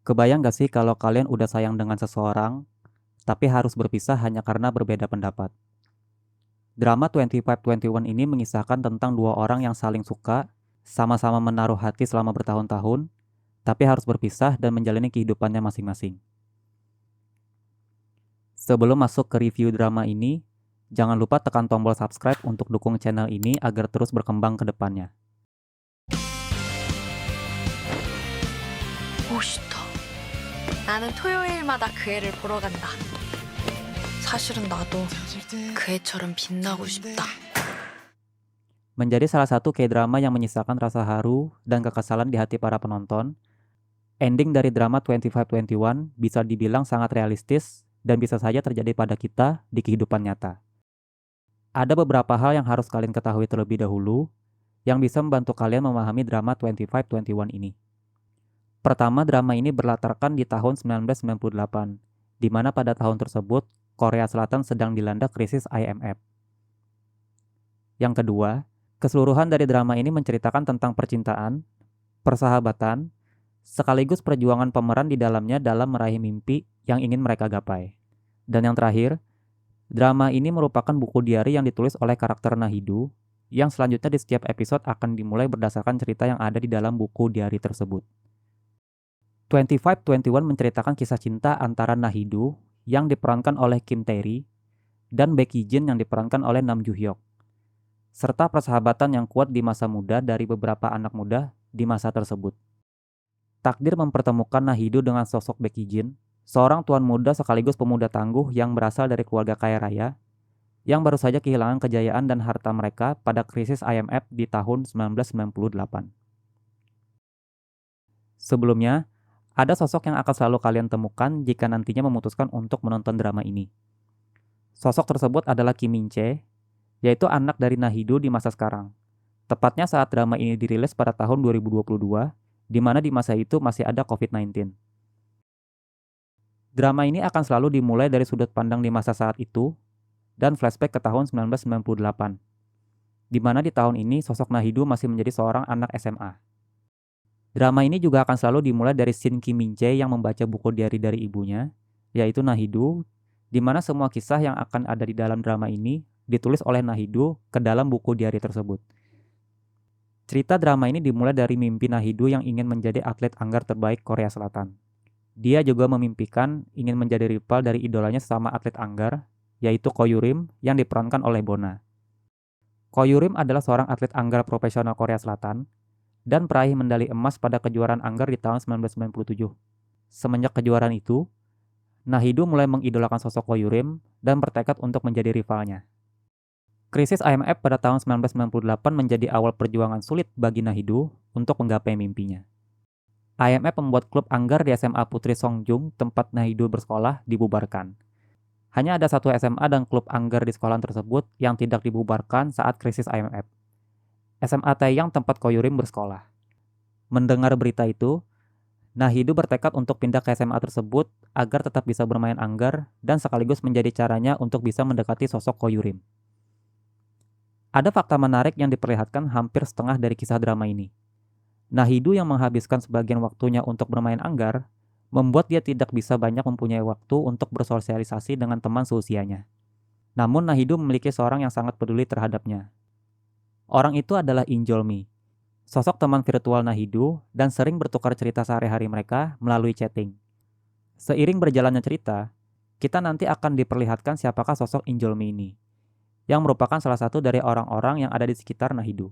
Kebayang gak sih kalau kalian udah sayang dengan seseorang, tapi harus berpisah hanya karena berbeda pendapat? Drama 2521 ini mengisahkan tentang dua orang yang saling suka, sama-sama menaruh hati selama bertahun-tahun, tapi harus berpisah dan menjalani kehidupannya masing-masing. Sebelum masuk ke review drama ini, jangan lupa tekan tombol subscribe untuk dukung channel ini agar terus berkembang ke depannya. 멋있다. 나는 토요일마다 그 애를 보러 간다. 사실은 나도 그 애처럼 빛나고 싶다. Menjadi salah satu K-drama yang menyisakan rasa haru dan kekesalan di hati para penonton, ending dari drama 2521 bisa dibilang sangat realistis dan bisa saja terjadi pada kita di kehidupan nyata. Ada beberapa hal yang harus kalian ketahui terlebih dahulu yang bisa membantu kalian memahami drama 2521 ini. Pertama, drama ini berlatarkan di tahun 1998, di mana pada tahun tersebut Korea Selatan sedang dilanda krisis IMF. Yang kedua, keseluruhan dari drama ini menceritakan tentang percintaan, persahabatan, sekaligus perjuangan pemeran di dalamnya dalam meraih mimpi yang ingin mereka gapai. Dan yang terakhir, drama ini merupakan buku diari yang ditulis oleh karakter Nahidu, yang selanjutnya di setiap episode akan dimulai berdasarkan cerita yang ada di dalam buku diari tersebut. 2521 menceritakan kisah cinta antara Nahidu yang diperankan oleh Kim Tae-ri dan Baek Hee-jin yang diperankan oleh Nam Joo-hyuk, serta persahabatan yang kuat di masa muda dari beberapa anak muda di masa tersebut. Takdir mempertemukan Nahidu dengan sosok Baek Hee-jin, seorang tuan muda sekaligus pemuda tangguh yang berasal dari keluarga kaya raya, yang baru saja kehilangan kejayaan dan harta mereka pada krisis IMF di tahun 1998. Sebelumnya, ada sosok yang akan selalu kalian temukan jika nantinya memutuskan untuk menonton drama ini. Sosok tersebut adalah Kim Min-chae, yaitu anak dari Nahidu di masa sekarang. Tepatnya saat drama ini dirilis pada tahun 2022, di mana di masa itu masih ada COVID-19. Drama ini akan selalu dimulai dari sudut pandang di masa saat itu, dan flashback ke tahun 1998, di mana di tahun ini sosok Nahidu masih menjadi seorang anak SMA. Drama ini juga akan selalu dimulai dari scene Kim Min-chae yang membaca buku diari dari ibunya, yaitu Nahidu, di mana semua kisah yang akan ada di dalam drama ini ditulis oleh Nahidu ke dalam buku diari tersebut. Cerita drama ini dimulai dari mimpi Nahidu yang ingin menjadi atlet anggar terbaik Korea Selatan. Dia juga memimpikan ingin menjadi rival dari idolanya sesama atlet anggar, yaitu Ko Yurim yang diperankan oleh Bona. Ko Yurim adalah seorang atlet anggar profesional Korea Selatan dan peraih medali emas pada kejuaraan anggar di tahun 1997. Semenjak kejuaraan itu, Nahidu mulai mengidolakan sosok Ko Yurim dan bertekad untuk menjadi rivalnya. Krisis IMF pada tahun 1998 menjadi awal perjuangan sulit bagi Nahidu untuk menggapai mimpinya. IMF membuat klub anggar di SMA Putri Songjung tempat Nahidu bersekolah dibubarkan. Hanya ada satu SMA dan klub anggar di sekolah tersebut yang tidak dibubarkan saat krisis IMF. SMA Taeyang tempat Ko Yurim bersekolah. Mendengar berita itu, Nahidu bertekad untuk pindah ke SMA tersebut agar tetap bisa bermain anggar dan sekaligus menjadi caranya untuk bisa mendekati sosok Ko Yurim. Ada fakta menarik yang diperlihatkan hampir setengah dari kisah drama ini. Nahidu yang menghabiskan sebagian waktunya untuk bermain anggar, membuat dia tidak bisa banyak mempunyai waktu untuk bersosialisasi dengan teman seusianya. Namun Nahidu memiliki seorang yang sangat peduli terhadapnya. Orang itu adalah Injolmi, sosok teman virtual Nahidu dan sering bertukar cerita sehari-hari mereka melalui chatting. Seiring berjalannya cerita, kita nanti akan diperlihatkan siapakah sosok Injolmi ini, yang merupakan salah satu dari orang-orang yang ada di sekitar Nahidu.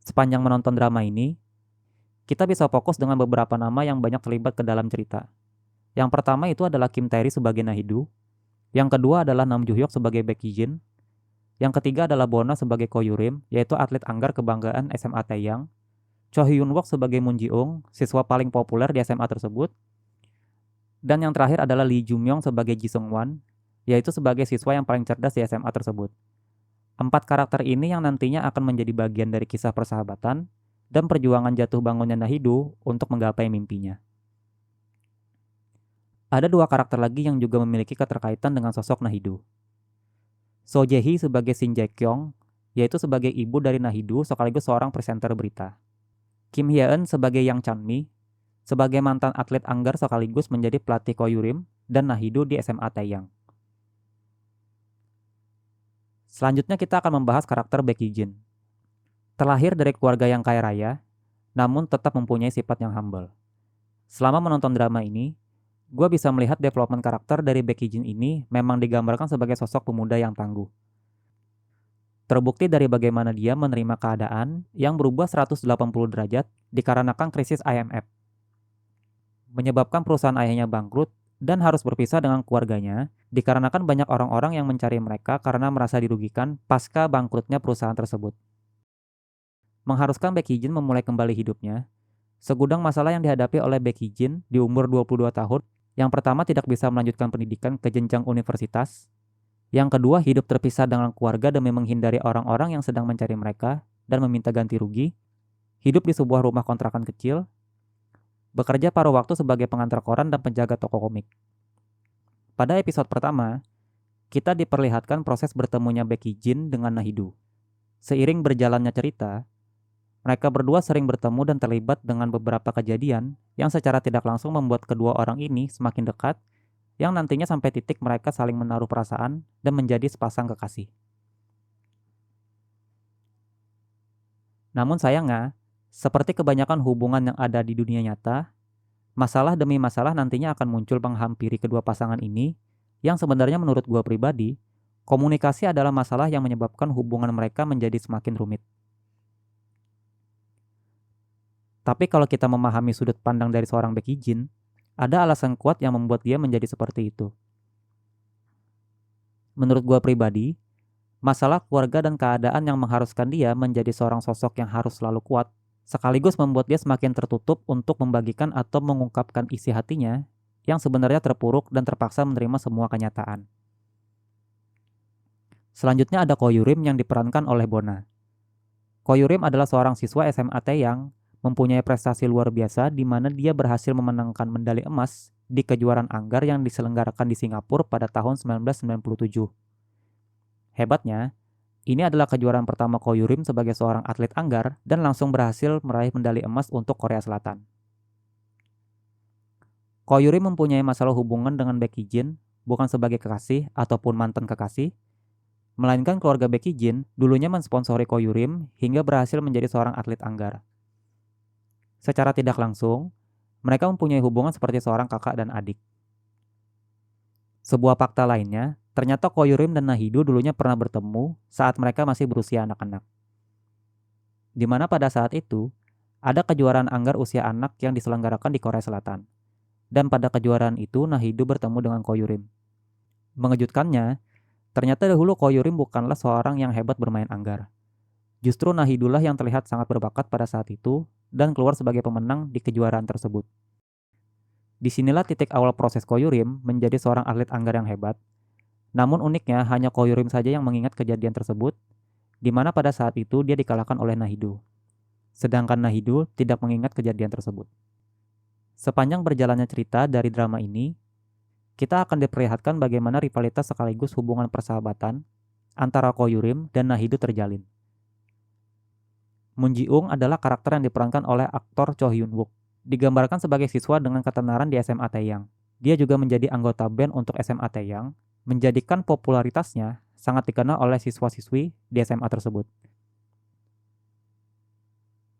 Sepanjang menonton drama ini, kita bisa fokus dengan beberapa nama yang banyak terlibat ke dalam cerita. Yang pertama itu adalah Kim Tae-ri sebagai Nahidu, yang kedua adalah Nam Joo-hyuk sebagai Baek Hee-jin, yang ketiga adalah Bona sebagai Ko Yurim, yaitu atlet anggar kebanggaan SMA Taeyang. Cho Hyun-wook sebagai Moon Ji-ung, siswa paling populer di SMA tersebut. Dan yang terakhir adalah Lee Jung-myung sebagai Ji Seung-wan, yaitu sebagai siswa yang paling cerdas di SMA tersebut. 4 karakter ini yang nantinya akan menjadi bagian dari kisah persahabatan dan perjuangan jatuh bangunnya Nahidu untuk menggapai mimpinya. Ada 2 karakter lagi yang juga memiliki keterkaitan dengan sosok Nahidu. So Jae-hee sebagai Shin Jae-kyung, yaitu sebagai ibu dari Nahidu sekaligus seorang presenter berita. Kim Hye-eun sebagai Yang Chan-mi, sebagai mantan atlet anggar sekaligus menjadi pelatih Koyurim dan Nahido di SMA Taeyang. Selanjutnya kita akan membahas karakter Baek Hee-jin. Terlahir dari keluarga yang kaya raya, namun tetap mempunyai sifat yang humble. Selama menonton drama ini, gue bisa melihat development karakter dari Baek Hee-jin ini memang digambarkan sebagai sosok pemuda yang tangguh. Terbukti dari bagaimana dia menerima keadaan yang berubah 180 derajat dikarenakan krisis IMF. Menyebabkan perusahaan ayahnya bangkrut dan harus berpisah dengan keluarganya dikarenakan banyak orang-orang yang mencari mereka karena merasa dirugikan pasca bangkrutnya perusahaan tersebut. Mengharuskan Baek Hee-jin memulai kembali hidupnya, segudang masalah yang dihadapi oleh Baek Hee-jin di umur 22 tahun. Yang pertama, tidak bisa melanjutkan pendidikan ke jenjang universitas. Yang kedua, hidup terpisah dengan keluarga demi menghindari orang-orang yang sedang mencari mereka dan meminta ganti rugi. Hidup di sebuah rumah kontrakan kecil. Bekerja paruh waktu sebagai pengantar koran dan penjaga toko komik. Pada episode pertama, kita diperlihatkan proses bertemunya Baek Hee-jin dengan Nahido. Seiring berjalannya cerita, mereka berdua sering bertemu dan terlibat dengan beberapa kejadian yang secara tidak langsung membuat kedua orang ini semakin dekat, yang nantinya sampai titik mereka saling menaruh perasaan dan menjadi sepasang kekasih. Namun sayangnya, seperti kebanyakan hubungan yang ada di dunia nyata, masalah demi masalah nantinya akan muncul menghampiri kedua pasangan ini, yang sebenarnya menurut gue pribadi, komunikasi adalah masalah yang menyebabkan hubungan mereka menjadi semakin rumit. Tapi kalau kita memahami sudut pandang dari seorang Baek Hee-jin, ada alasan kuat yang membuat dia menjadi seperti itu. Menurut gue pribadi, masalah keluarga dan keadaan yang mengharuskan dia menjadi seorang sosok yang harus selalu kuat, sekaligus membuat dia semakin tertutup untuk membagikan atau mengungkapkan isi hatinya yang sebenarnya terpuruk dan terpaksa menerima semua kenyataan. Selanjutnya ada Koyurim yang diperankan oleh Bona. Koyurim adalah seorang siswa SMA Taeyang, mempunyai prestasi luar biasa di mana dia berhasil memenangkan medali emas di kejuaraan anggar yang diselenggarakan di Singapura pada tahun 1997. Hebatnya, ini adalah kejuaraan pertama Koyurim sebagai seorang atlet anggar dan langsung berhasil meraih medali emas untuk Korea Selatan. Koyurim mempunyai masalah hubungan dengan Baek Hee-jin bukan sebagai kekasih ataupun mantan kekasih, melainkan keluarga Baek Hee-jin dulunya mensponsori Koyurim hingga berhasil menjadi seorang atlet anggar. Secara tidak langsung, mereka mempunyai hubungan seperti seorang kakak dan adik. Sebuah fakta lainnya, ternyata Koyurim dan Nahido dulunya pernah bertemu saat mereka masih berusia anak-anak. Di mana pada saat itu, ada kejuaraan anggar usia anak yang diselenggarakan di Korea Selatan. Dan pada kejuaraan itu, Nahido bertemu dengan Koyurim. Mengejutkannya, ternyata dahulu Koyurim bukanlah seorang yang hebat bermain anggar. Justru Nahido lah yang terlihat sangat berbakat pada saat itu dan keluar sebagai pemenang di kejuaraan tersebut. Disinilah titik awal proses Koyurim menjadi seorang atlet anggar yang hebat. Namun uniknya hanya Koyurim saja yang mengingat kejadian tersebut, di mana pada saat itu dia dikalahkan oleh Nahido. Sedangkan Nahido tidak mengingat kejadian tersebut. Sepanjang berjalannya cerita dari drama ini, kita akan diperlihatkan bagaimana rivalitas sekaligus hubungan persahabatan antara Koyurim dan Nahido terjalin. Moon Ji-ung adalah karakter yang diperankan oleh aktor Cho Hyun-wook. Digambarkan sebagai siswa dengan ketenaran di SMA Taeyang. Dia juga menjadi anggota band untuk SMA Taeyang, menjadikan popularitasnya sangat dikenal oleh siswa-siswi di SMA tersebut.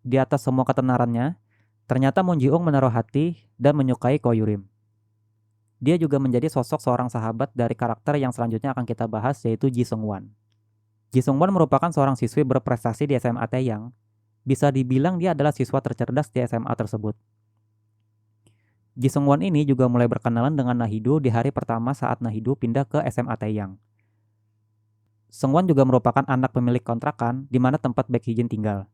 Di atas semua ketenarannya, ternyata Moon Ji-ung menaruh hati dan menyukai Koyurim. Dia juga menjadi sosok seorang sahabat dari karakter yang selanjutnya akan kita bahas, yaitu Ji Sung-wan. Ji Sung-wan merupakan seorang siswi berprestasi di SMA Taeyang. Bisa dibilang dia adalah siswa tercerdas di SMA tersebut. Ji Sung-wan ini juga mulai berkenalan dengan Nahido di hari pertama saat Nahido pindah ke SMA Taeyang. Sung-wan juga merupakan anak pemilik kontrakan di mana tempat Baek Hee-jin tinggal.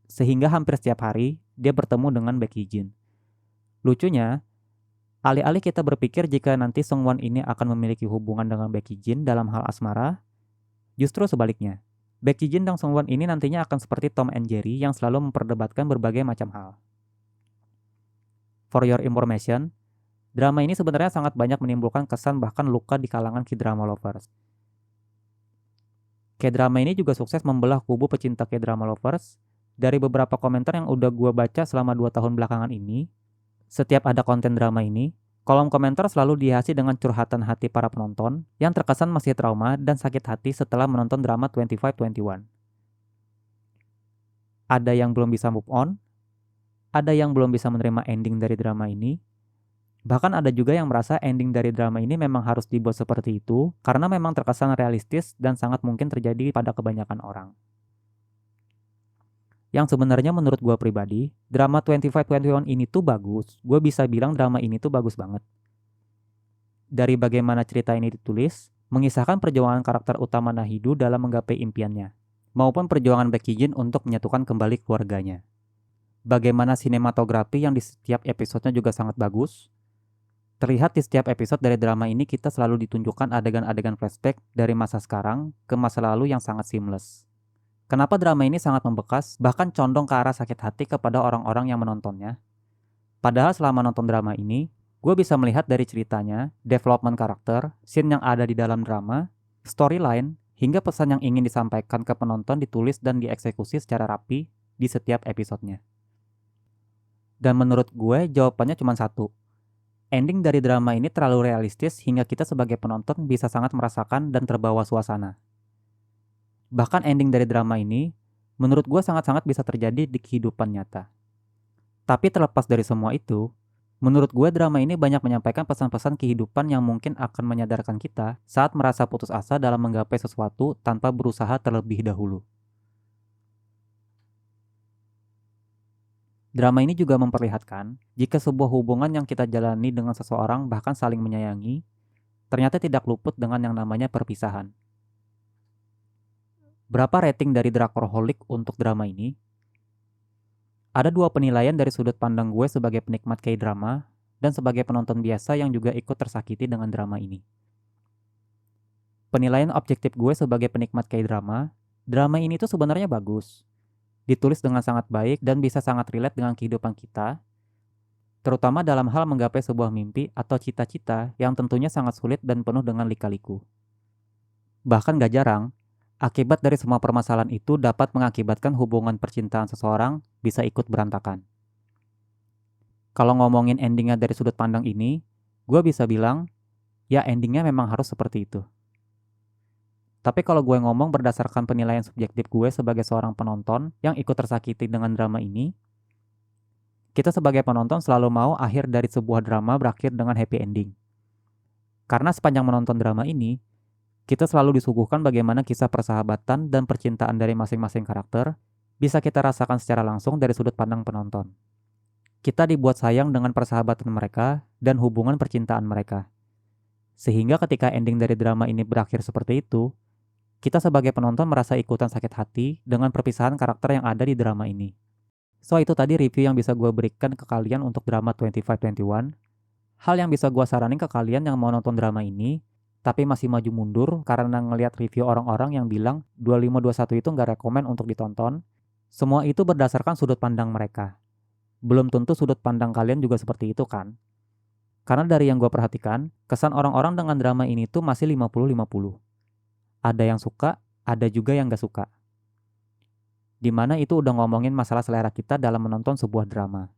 Sehingga hampir setiap hari dia bertemu dengan Baek Hee-jin. Lucunya, alih-alih kita berpikir jika nanti Sung-wan ini akan memiliki hubungan dengan Baek Hee-jin dalam hal asmara, justru sebaliknya. Baek Hee-jin dan Sung-wan ini nantinya akan seperti Tom and Jerry yang selalu memperdebatkan berbagai macam hal. For your information, drama ini sebenarnya sangat banyak menimbulkan kesan bahkan luka di kalangan K-drama lovers. K-drama ini juga sukses membelah kubu pecinta K-drama lovers. Dari beberapa komentar yang udah gue baca selama 2 tahun belakangan ini, Setiap ada konten drama ini, kolom komentar selalu dihiasi dengan curhatan hati para penonton yang terkesan masih trauma dan sakit hati setelah menonton drama 2521. Ada yang belum bisa move on, ada yang belum bisa menerima ending dari drama ini, bahkan ada juga yang merasa ending dari drama ini memang harus dibuat seperti itu karena memang terkesan realistis dan sangat mungkin terjadi pada kebanyakan orang. Yang sebenarnya menurut gue pribadi, drama 2521 ini tuh bagus. Gue bisa bilang drama ini tuh bagus banget. Dari bagaimana cerita ini ditulis, mengisahkan perjuangan karakter utama Nahidu dalam menggapai impiannya, maupun perjuangan Baek Hee-jin untuk menyatukan kembali keluarganya. Bagaimana sinematografi yang di setiap episodenya juga sangat bagus. Terlihat di setiap episode dari drama ini kita selalu ditunjukkan adegan-adegan flashback dari masa sekarang ke masa lalu yang sangat seamless. Kenapa drama ini sangat membekas, bahkan condong ke arah sakit hati kepada orang-orang yang menontonnya? Padahal selama nonton drama ini, gue bisa melihat dari ceritanya, development karakter, scene yang ada di dalam drama, storyline, hingga pesan yang ingin disampaikan ke penonton ditulis dan dieksekusi secara rapi di setiap episodenya. Dan menurut gue, jawabannya cuma satu. Ending dari drama ini terlalu realistis hingga kita sebagai penonton bisa sangat merasakan dan terbawa suasana. Bahkan ending dari drama ini, menurut gue sangat-sangat bisa terjadi di kehidupan nyata. Tapi terlepas dari semua itu, menurut gue drama ini banyak menyampaikan pesan-pesan kehidupan yang mungkin akan menyadarkan kita saat merasa putus asa dalam menggapai sesuatu tanpa berusaha terlebih dahulu. Drama ini juga memperlihatkan jika sebuah hubungan yang kita jalani dengan seseorang bahkan saling menyayangi, ternyata tidak luput dengan yang namanya perpisahan. Berapa rating dari Drakorholic untuk drama ini? Ada dua penilaian dari sudut pandang gue sebagai penikmat K-drama dan sebagai penonton biasa yang juga ikut tersakiti dengan drama ini. Penilaian objektif gue sebagai penikmat K-drama, drama ini tuh sebenarnya bagus. Ditulis dengan sangat baik dan bisa sangat relate dengan kehidupan kita, terutama dalam hal menggapai sebuah mimpi atau cita-cita yang tentunya sangat sulit dan penuh dengan lika-liku. Bahkan gak jarang, akibat dari semua permasalahan itu dapat mengakibatkan hubungan percintaan seseorang bisa ikut berantakan. Kalau ngomongin endingnya dari sudut pandang ini, gue bisa bilang, ya endingnya memang harus seperti itu. Tapi kalau gue ngomong berdasarkan penilaian subjektif gue sebagai seorang penonton yang ikut tersakiti dengan drama ini, kita sebagai penonton selalu mau akhir dari sebuah drama berakhir dengan happy ending. Karena sepanjang menonton drama ini, kita selalu disuguhkan bagaimana kisah persahabatan dan percintaan dari masing-masing karakter bisa kita rasakan secara langsung dari sudut pandang penonton. Kita dibuat sayang dengan persahabatan mereka dan hubungan percintaan mereka. Sehingga ketika ending dari drama ini berakhir seperti itu, kita sebagai penonton merasa ikutan sakit hati dengan perpisahan karakter yang ada di drama ini. So itu tadi review yang bisa gue berikan ke kalian untuk drama 2521. Hal yang bisa gue saranin ke kalian yang mau nonton drama ini, tapi masih maju mundur karena ngelihat review orang-orang yang bilang 2521 itu nggak rekomen untuk ditonton. Semua itu berdasarkan sudut pandang mereka. Belum tentu sudut pandang kalian juga seperti itu kan? Karena dari yang gue perhatikan, kesan orang-orang dengan drama ini tuh masih 50-50. Ada yang suka, ada juga yang gak suka. Dimana itu udah ngomongin masalah selera kita dalam menonton sebuah drama.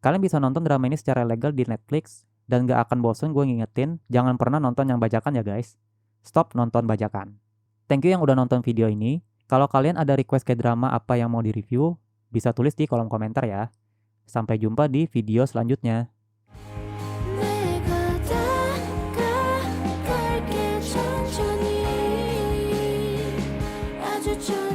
Kalian bisa nonton drama ini secara legal di Netflix, dan gak akan bosen gue ngingetin, jangan pernah nonton yang bajakan ya guys. Stop nonton bajakan. Thank you yang udah nonton video ini. Kalau kalian ada request ke drama apa yang mau di-review, bisa tulis di kolom komentar ya. Sampai jumpa di video selanjutnya. 내가 다가갈게 천천히 아주 천천히